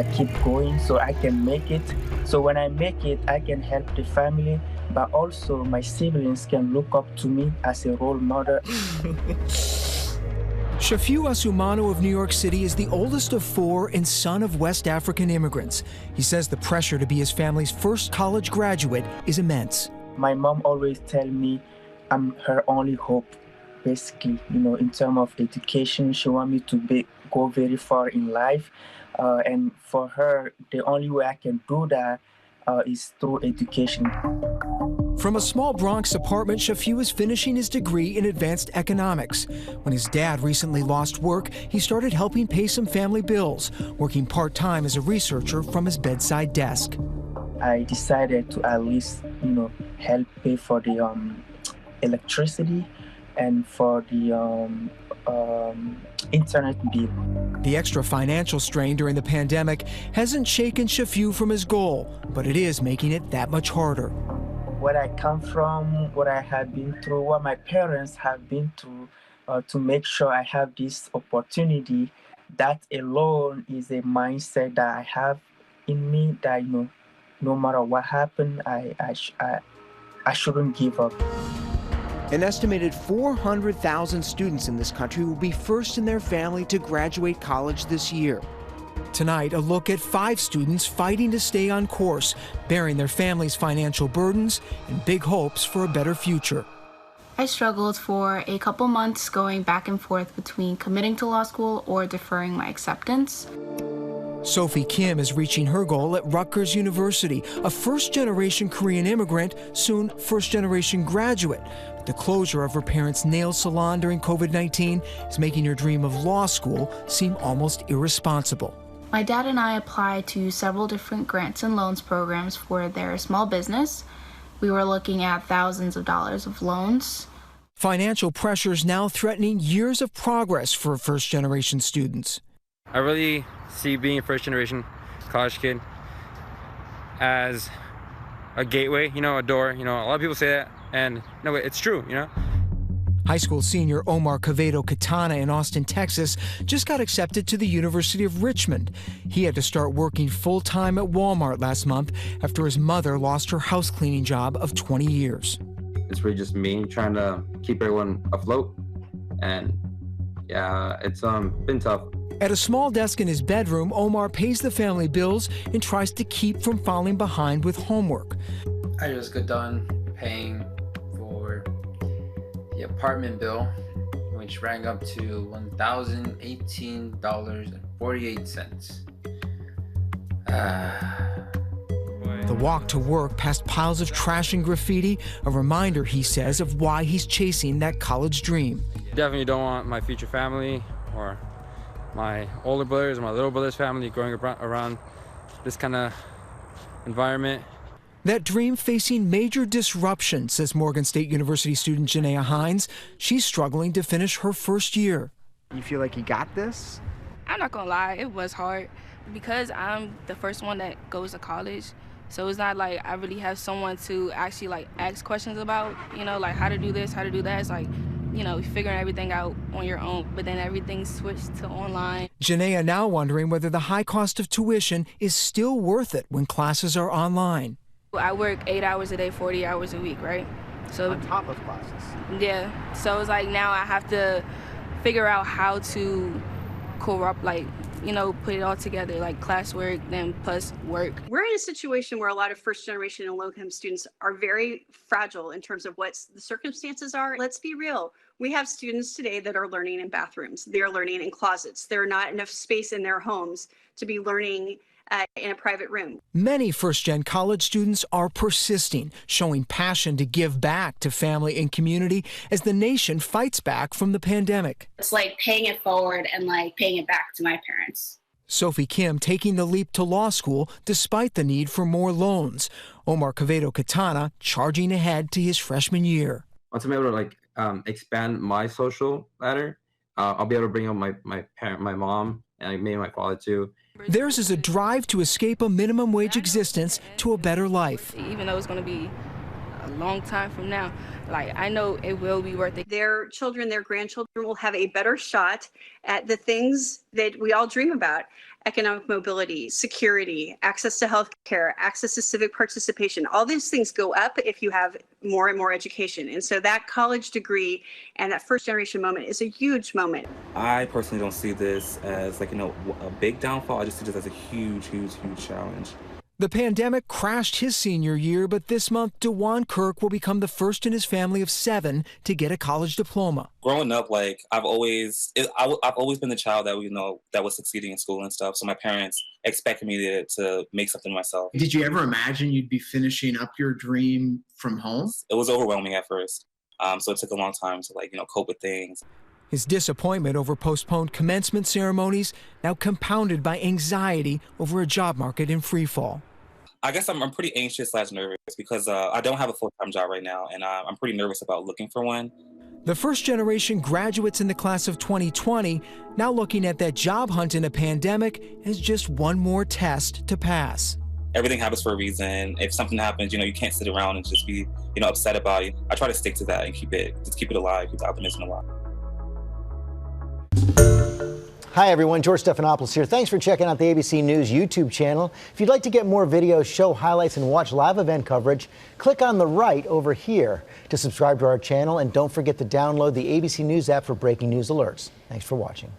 I keep going so I can make it. So when I make it, I can help the family, but also my siblings can look up to me as a role model. Shaffiou Assoumanou of New York City is the oldest of 4 and son of West African immigrants. He says the pressure to be his family's first college graduate is immense. My mom always tells me I'm her only hope, basically, in terms of education. She wants me to go very far in life. And for her, the only way I can do that is through education. From a small Bronx apartment, Shaffiou is finishing his degree in advanced economics. When his dad recently lost work, he started helping pay some family bills, working part-time as a researcher from his bedside desk. I decided to at least, help pay for the electricity and for the internet bill. The extra financial strain during the pandemic hasn't shaken Shaffiou from his goal, but it is making it that much harder. Where I come from, what I have been through, what my parents have been through, to make sure I have this opportunity, that alone is a mindset that I have in me that, no matter what happened, I shouldn't give up. An estimated 400,000 students in this country will be first in their family to graduate college this year. Tonight, a look at 5 students fighting to stay on course, bearing their families' financial burdens and big hopes for a better future. I struggled for a couple months going back and forth between committing to law school or deferring my acceptance. Sophie Kim is reaching her goal at Rutgers University, a first-generation Korean immigrant, soon first-generation graduate. But the closure of her parents' nail salon during COVID-19 is making her dream of law school seem almost irresponsible. My dad and I applied to several different grants and loans programs for their small business. We were looking at thousands of dollars of loans. Financial pressures now threatening years of progress for first-generation students. I really see being a first-generation college kid as a gateway, a door. A lot of people say that, and no, it's true, High school senior Omar Quevedo Katana in Austin, Texas, just got accepted to the University of Richmond. He had to start working full-time at Walmart last month after his mother lost her house cleaning job of 20 years. It's really just me trying to keep everyone afloat, and yeah, it's been tough. At a small desk in his bedroom, Omar pays the family bills and tries to keep from falling behind with homework. I just got done paying for the apartment bill, which rang up to $1,018.48. The walk to work past piles of trash and graffiti, a reminder, he says, of why he's chasing that college dream. Definitely don't want my future family or my older brothers or my little brother's family growing around this kind of environment. That dream facing major disruption, says Morgan State University student Janaea Hines. She's struggling to finish her first year. You feel like you got this? I'm not gonna lie, it was hard because I'm the first one that goes to college. So it's not like I really have someone to actually ask questions about, like how to do this, how to do that. It's like, figuring everything out on your own, but then everything switched to online. Janaea now wondering whether the high cost of tuition is still worth it when classes are online. I work 8 hours a day, 40 hours a week, right? So on top of classes. Yeah, so it's like now I have to figure out how to put it all together, like classwork, then plus work. We're in a situation where a lot of first generation and low-income students are very fragile in terms of what the circumstances are. Let's be real. We have students today that are learning in bathrooms. They're learning in closets. There are not enough space in their homes to be learning in a private room. Many first-gen college students are persisting, showing passion to give back to family and community as the nation fights back from the pandemic. It's like paying it forward and paying it back to my parents. Sophie Kim taking the leap to law school despite the need for more loans. Omar Quevedo Katana charging ahead to his freshman year. Once I'm able to expand my social ladder, I'll be able to bring up my mom, and maybe my father too. Theirs is a drive to escape a minimum wage existence to a better life. Even though it's going to be a long time from now, like I know it will be worth it. Their children, their grandchildren will have a better shot at the things that we all dream about: economic mobility, security, access to healthcare, access to civic participation. All these things go up if you have more and more education. And so that college degree and that first generation moment is a huge moment. I personally don't see this as like, a big downfall. I just see this as a huge, huge, huge challenge. The pandemic crashed his senior year, but this month, DuJaun Kirk will become the first in his family of 7 to get a college diploma. Growing up, like I've always been the child that that was succeeding in school and stuff. So my parents expected me to make something myself. Did you ever imagine you'd be finishing up your dream from home? It was overwhelming at first, so it took a long time to cope with things. His disappointment over postponed commencement ceremonies now compounded by anxiety over a job market in freefall. I guess I'm pretty anxious / nervous because I don't have a full-time job right now, and I'm pretty nervous about looking for one. The first-generation graduates in the class of 2020 now looking at that job hunt in a pandemic as just one more test to pass. Everything happens for a reason. If something happens, you can't sit around and just be, upset about it. I try to stick to that and keep it alive, keep the optimism alive. Hi everyone, George Stephanopoulos here. Thanks for checking out the ABC News YouTube channel. If you'd like to get more videos, show highlights, and watch live event coverage, click on the right over here to subscribe to our channel, and don't forget to download the ABC News app for breaking news alerts. Thanks for watching.